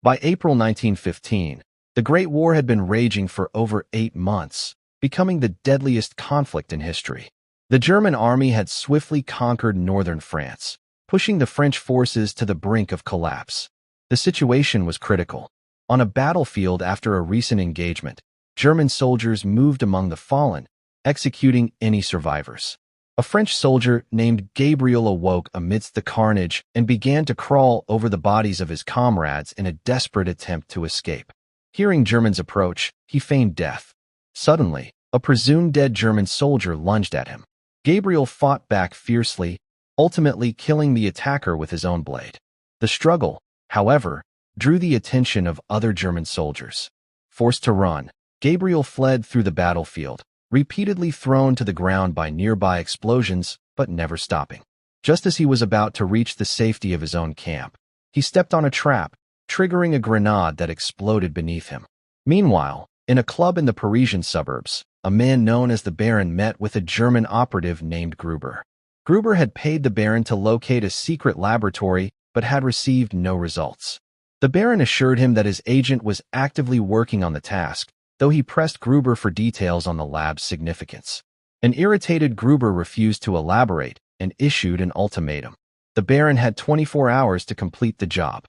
By April 1915, the Great War had been raging for over 8 months, becoming the deadliest conflict in history. The German army had swiftly conquered northern France, pushing the French forces to the brink of collapse. The situation was critical. On a battlefield after a recent engagement, German soldiers moved among the fallen, executing any survivors. A French soldier named Gabriel awoke amidst the carnage and began to crawl over the bodies of his comrades in a desperate attempt to escape. Hearing Germans approach, he feigned death. Suddenly, a presumed dead German soldier lunged at him. Gabriel fought back fiercely, ultimately killing the attacker with his own blade. The struggle, however, drew the attention of other German soldiers. Forced to run, Gabriel fled through the battlefield, repeatedly thrown to the ground by nearby explosions, but never stopping. Just as he was about to reach the safety of his own camp, he stepped on a trap, triggering a grenade that exploded beneath him. Meanwhile, in a club in the Parisian suburbs, a man known as the Baron met with a German operative named Gruber. Gruber had paid the Baron to locate a secret laboratory, but had received no results. The Baron assured him that his agent was actively working on the task, though he pressed Gruber for details on the lab's significance. An irritated Gruber refused to elaborate and issued an ultimatum. The Baron had 24 hours to complete the job.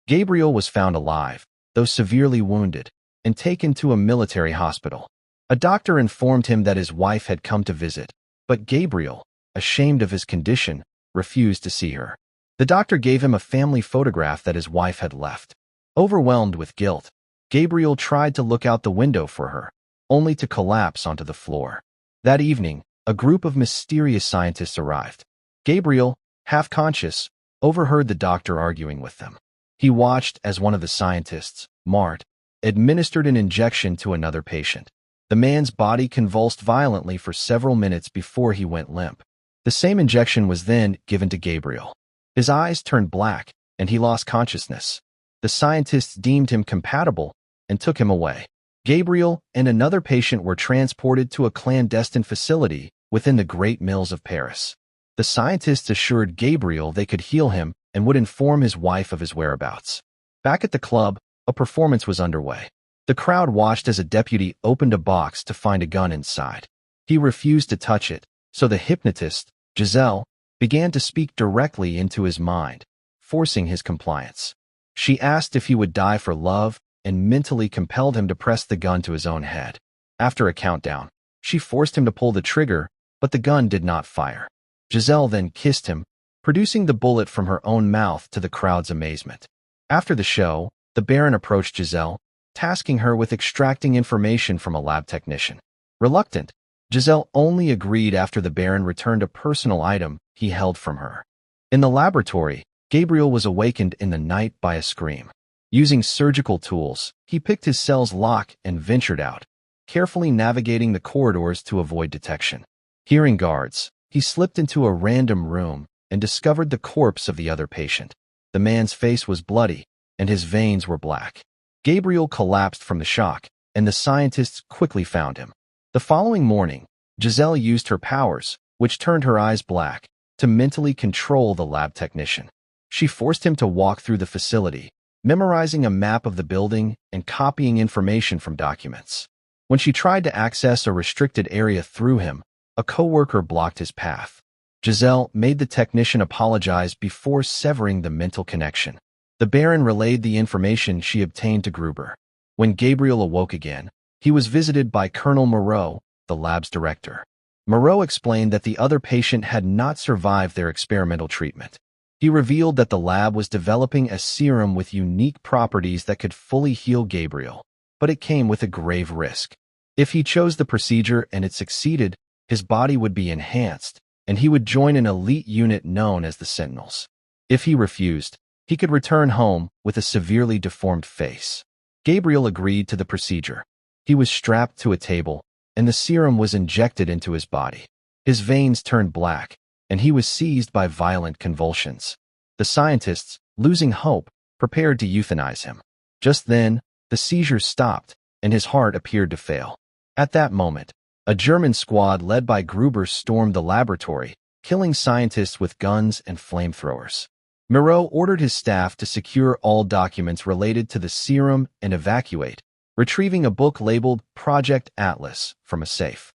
Gabriel was found alive, though severely wounded, and taken to a military hospital. A doctor informed him that his wife had come to visit, but Gabriel, ashamed of his condition, refused to see her. The doctor gave him a family photograph that his wife had left. Overwhelmed with guilt, Gabriel tried to look out the window for her, only to collapse onto the floor. That evening, a group of mysterious scientists arrived. Gabriel, half conscious, overheard the doctor arguing with them. He watched as one of the scientists, Mart, administered an injection to another patient. The man's body convulsed violently for several minutes before he went limp. The same injection was then given to Gabriel. His eyes turned black, and he lost consciousness. The scientists deemed him compatible and took him away. Gabriel and another patient were transported to a clandestine facility within the Great Mills of Paris. The scientists assured Gabriel they could heal him and would inform his wife of his whereabouts. Back at the club, a performance was underway. The crowd watched as a deputy opened a box to find a gun inside. He refused to touch it, so the hypnotist, Giselle, began to speak directly into his mind, forcing his compliance. She asked if he would die for love and mentally compelled him to press the gun to his own head. After a countdown, she forced him to pull the trigger, but the gun did not fire. Giselle then kissed him, producing the bullet from her own mouth to the crowd's amazement. After the show, the Baron approached Giselle, tasking her with extracting information from a lab technician. Reluctant, Giselle only agreed after the Baron returned a personal item he held from her. In the laboratory, Gabriel was awakened in the night by a scream. Using surgical tools, he picked his cell's lock and ventured out, carefully navigating the corridors to avoid detection. Hearing guards, he slipped into a random room and discovered the corpse of the other patient. The man's face was bloody, and his veins were black. Gabriel collapsed from the shock, and the scientists quickly found him. The following morning, Giselle used her powers, which turned her eyes black, to mentally control the lab technician. She forced him to walk through the facility, memorizing a map of the building and copying information from documents. When she tried to access a restricted area through him, a coworker blocked his path. Giselle made the technician apologize before severing the mental connection. The Baron relayed the information she obtained to Gruber. When Gabriel awoke again, he was visited by Colonel Moreau, the lab's director. Moreau explained that the other patient had not survived their experimental treatment. He revealed that the lab was developing a serum with unique properties that could fully heal Gabriel, but it came with a grave risk. If he chose the procedure and it succeeded, his body would be enhanced, and he would join an elite unit known as the Sentinels. If he refused, he could return home with a severely deformed face. Gabriel agreed to the procedure. He was strapped to a table, and the serum was injected into his body. His veins turned black, and he was seized by violent convulsions. The scientists, losing hope, prepared to euthanize him. Just then, the seizures stopped, and his heart appeared to fail. At that moment, a German squad led by Gruber stormed the laboratory, killing scientists with guns and flamethrowers. Moreau ordered his staff to secure all documents related to the serum and evacuate, retrieving a book labeled Project Atlas from a safe.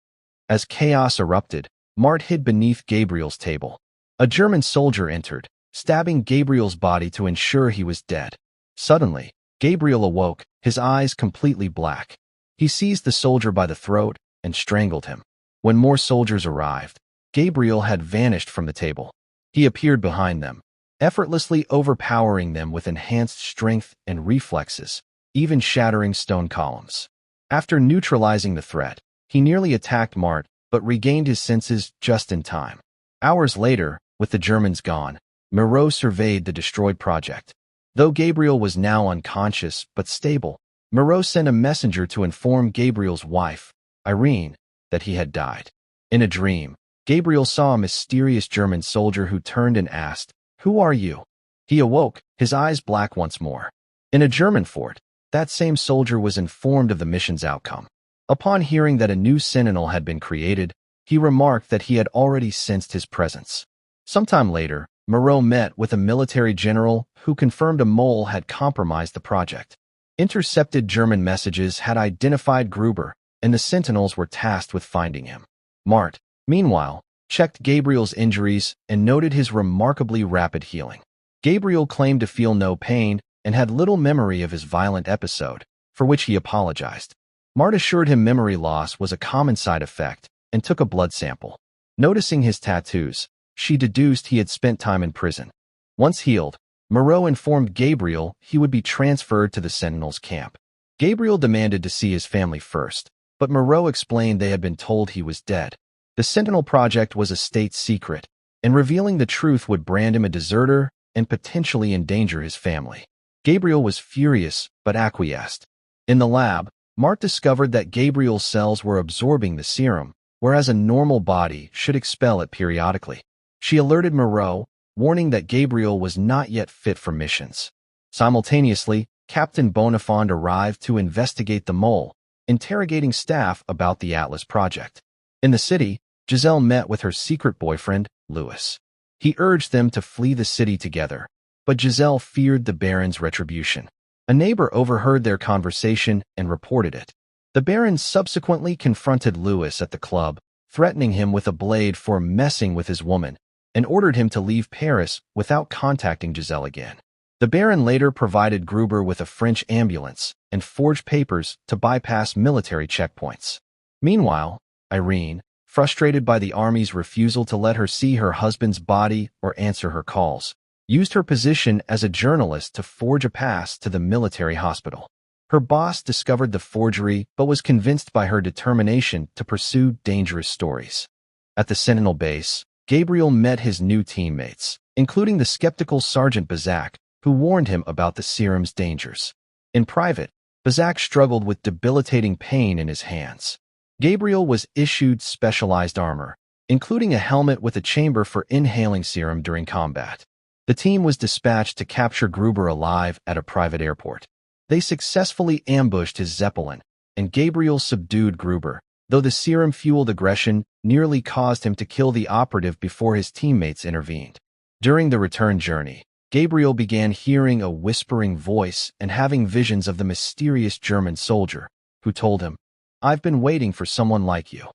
As chaos erupted, Mart hid beneath Gabriel's table. A German soldier entered, stabbing Gabriel's body to ensure he was dead. Suddenly, Gabriel awoke, his eyes completely black. He seized the soldier by the throat and strangled him. When more soldiers arrived, Gabriel had vanished from the table. He appeared behind them, effortlessly overpowering them with enhanced strength and reflexes, even shattering stone columns. After neutralizing the threat, he nearly attacked Mart, but regained his senses just in time. Hours later, with the Germans gone, Moreau surveyed the destroyed project. Though Gabriel was now unconscious but stable, Moreau sent a messenger to inform Gabriel's wife, Irene, that he had died. In a dream, Gabriel saw a mysterious German soldier who turned and asked, "Who are you?" He awoke, his eyes black once more. In a German fort, that same soldier was informed of the mission's outcome. Upon hearing that a new sentinel had been created, he remarked that he had already sensed his presence. Sometime later, Moreau met with a military general who confirmed a mole had compromised the project. Intercepted German messages had identified Gruber, and the sentinels were tasked with finding him. Mart, meanwhile, checked Gabriel's injuries and noted his remarkably rapid healing. Gabriel claimed to feel no pain and had little memory of his violent episode, for which he apologized. Mart assured him memory loss was a common side effect and took a blood sample. Noticing his tattoos, she deduced he had spent time in prison. Once healed, Moreau informed Gabriel he would be transferred to the Sentinels' camp. Gabriel demanded to see his family first, but Moreau explained they had been told he was dead. The Sentinel project was a state secret, and revealing the truth would brand him a deserter and potentially endanger his family. Gabriel was furious but acquiesced. In the lab, Mart discovered that Gabriel's cells were absorbing the serum, whereas a normal body should expel it periodically. She alerted Moreau, warning that Gabriel was not yet fit for missions. Simultaneously, Captain Bonifond arrived to investigate the mole, interrogating staff about the Atlas project. In the city, Giselle met with her secret boyfriend, Louis. He urged them to flee the city together, but Giselle feared the Baron's retribution. A neighbor overheard their conversation and reported it. The Baron subsequently confronted Louis at the club, threatening him with a blade for messing with his woman, and ordered him to leave Paris without contacting Giselle again. The Baron later provided Gruber with a French ambulance and forged papers to bypass military checkpoints. Meanwhile, Irene, frustrated by the army's refusal to let her see her husband's body or answer her calls, used her position as a journalist to forge a pass to the military hospital. Her boss discovered the forgery but was convinced by her determination to pursue dangerous stories. At the Sentinel base, Gabriel met his new teammates, including the skeptical Sergeant Bazak, who warned him about the serum's dangers. In private, Bazak struggled with debilitating pain in his hands. Gabriel was issued specialized armor, including a helmet with a chamber for inhaling serum during combat. The team was dispatched to capture Gruber alive at a private airport. They successfully ambushed his Zeppelin, and Gabriel subdued Gruber, though the serum-fueled aggression nearly caused him to kill the operative before his teammates intervened. During the return journey, Gabriel began hearing a whispering voice and having visions of the mysterious German soldier, who told him, "I've been waiting for someone like you."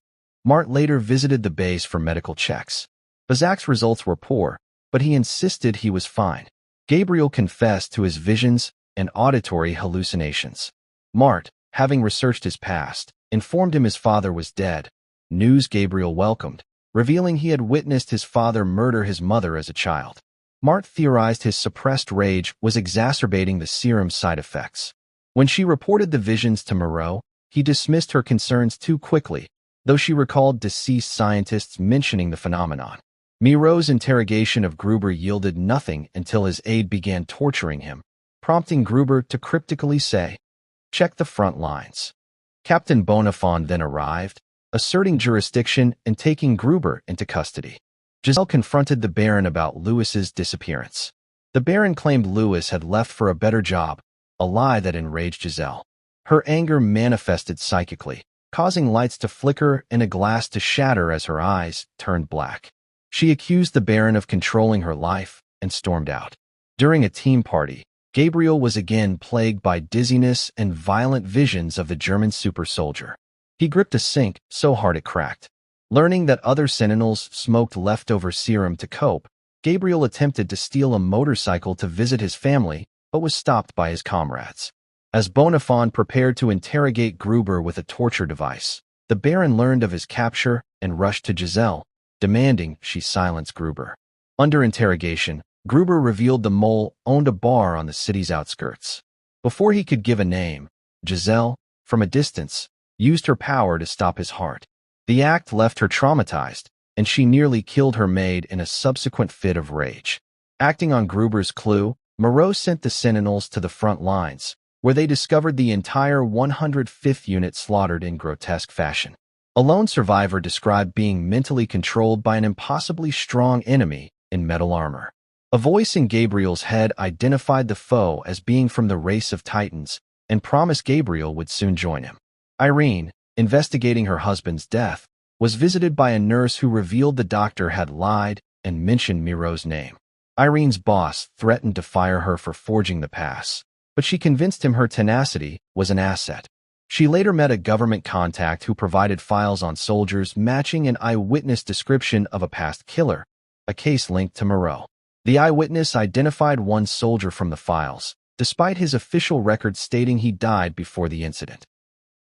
Mart later visited the base for medical checks. Bazak's results were poor, but he insisted he was fine. Gabriel confessed to his visions and auditory hallucinations. Mart, having researched his past, informed him his father was dead, news Gabriel welcomed, revealing he had witnessed his father murder his mother as a child. Mart theorized his suppressed rage was exacerbating the serum's side effects. When she reported the visions to Moreau, he dismissed her concerns too quickly, though she recalled deceased scientists mentioning the phenomenon. Moreau's interrogation of Gruber yielded nothing until his aide began torturing him, prompting Gruber to cryptically say, "Check the front lines." Captain Bonifond then arrived, asserting jurisdiction and taking Gruber into custody. Giselle confronted the Baron about Louis's disappearance. The Baron claimed Louis had left for a better job, a lie that enraged Giselle. Her anger manifested psychically, causing lights to flicker and a glass to shatter as her eyes turned black. She accused the Baron of controlling her life and stormed out. During a team party, Gabriel was again plagued by dizziness and violent visions of the German super soldier. He gripped a sink so hard it cracked. Learning that other Sentinels smoked leftover serum to cope, Gabriel attempted to steal a motorcycle to visit his family, but was stopped by his comrades. As Bonafont prepared to interrogate Gruber with a torture device, the Baron learned of his capture and rushed to Giselle, demanding she silence Gruber. Under interrogation, Gruber revealed the mole owned a bar on the city's outskirts. Before he could give a name, Giselle, from a distance, used her power to stop his heart. The act left her traumatized, and she nearly killed her maid in a subsequent fit of rage. Acting on Gruber's clue, Moreau sent the Sentinels to the front lines, where they discovered the entire 105th unit slaughtered in grotesque fashion. A lone survivor described being mentally controlled by an impossibly strong enemy in metal armor. A voice in Gabriel's head identified the foe as being from the race of Titans and promised Gabriel would soon join him. Irene, investigating her husband's death, was visited by a nurse who revealed the doctor had lied and mentioned Miro's name. Irene's boss threatened to fire her for forging the pass, but she convinced him her tenacity was an asset. She later met a government contact who provided files on soldiers matching an eyewitness description of a past killer, a case linked to Moreau. The eyewitness identified one soldier from the files, despite his official record stating he died before the incident.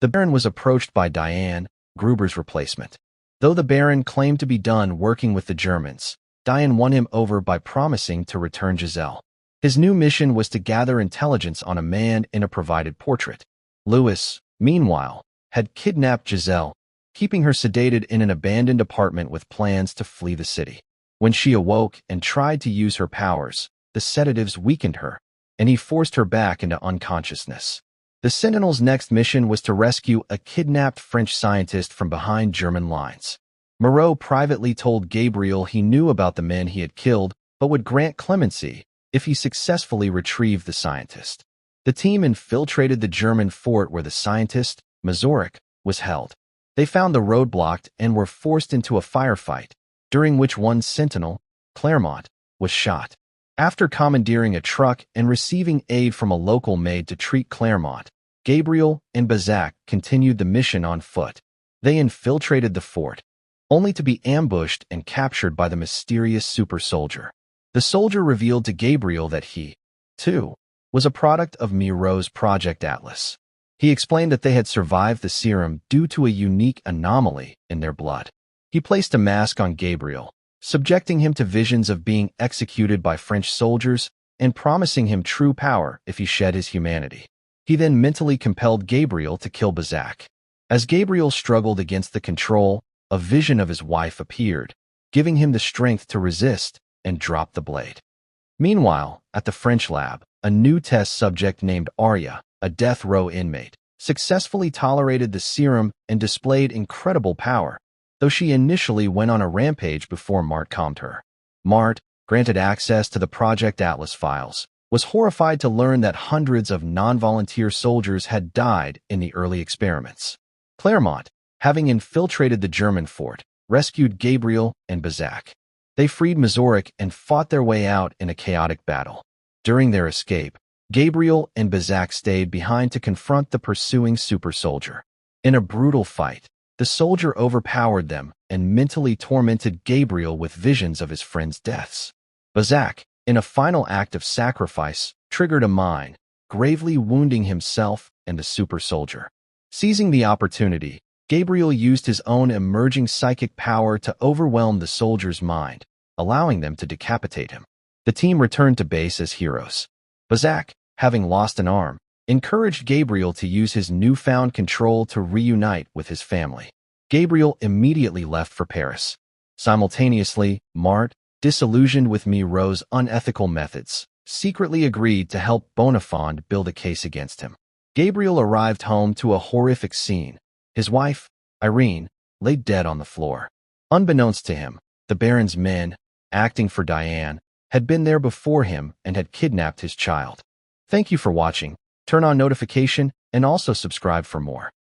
The Baron was approached by Diane, Gruber's replacement. Though the Baron claimed to be done working with the Germans, Diane won him over by promising to return Giselle. His new mission was to gather intelligence on a man in a provided portrait. Louis, meanwhile, had kidnapped Giselle, keeping her sedated in an abandoned apartment with plans to flee the city. When she awoke and tried to use her powers, the sedatives weakened her, and he forced her back into unconsciousness. The Sentinel's next mission was to rescue a kidnapped French scientist from behind German lines. Moreau privately told Gabriel he knew about the men he had killed, but would grant clemency if he successfully retrieved the scientist. The team infiltrated the German fort where the scientist, Mazurek, was held. They found the road blocked and were forced into a firefight, during which one Sentinel, Claremont, was shot. After commandeering a truck and receiving aid from a local maid to treat Claremont, Gabriel and Bazak continued the mission on foot. They infiltrated the fort, only to be ambushed and captured by the mysterious super soldier. The soldier revealed to Gabriel that he, too, was a product of Miro's Project Atlas. He explained that they had survived the serum due to a unique anomaly in their blood. He placed a mask on Gabriel, subjecting him to visions of being executed by French soldiers and promising him true power if he shed his humanity. He then mentally compelled Gabriel to kill Bazak. As Gabriel struggled against the control, a vision of his wife appeared, giving him the strength to resist and drop the blade. Meanwhile, at the French lab, a new test subject named Arya, a death row inmate, successfully tolerated the serum and displayed incredible power, though she initially went on a rampage before Mart calmed her. Mart, granted access to the Project Atlas files, was horrified to learn that hundreds of non-volunteer soldiers had died in the early experiments. Claremont, having infiltrated the German fort, rescued Gabriel and Bazak. They freed Mazurek and fought their way out in a chaotic battle. During their escape, Gabriel and Bazak stayed behind to confront the pursuing super soldier. In a brutal fight, the soldier overpowered them and mentally tormented Gabriel with visions of his friends' deaths. Bazak, in a final act of sacrifice, triggered a mine, gravely wounding himself and the super soldier. Seizing the opportunity, Gabriel used his own emerging psychic power to overwhelm the soldier's mind, allowing them to decapitate him. The team returned to base as heroes. Bazak, having lost an arm, encouraged Gabriel to use his newfound control to reunite with his family. Gabriel immediately left for Paris. Simultaneously, Mart, disillusioned with Miro's unethical methods, secretly agreed to help Bonafont build a case against him. Gabriel arrived home to a horrific scene. His wife, Irene, lay dead on the floor. Unbeknownst to him, the Baron's men, acting for Diane, had been there before him and had kidnapped his child. Thank you for watching. Turn on notification and also subscribe for more.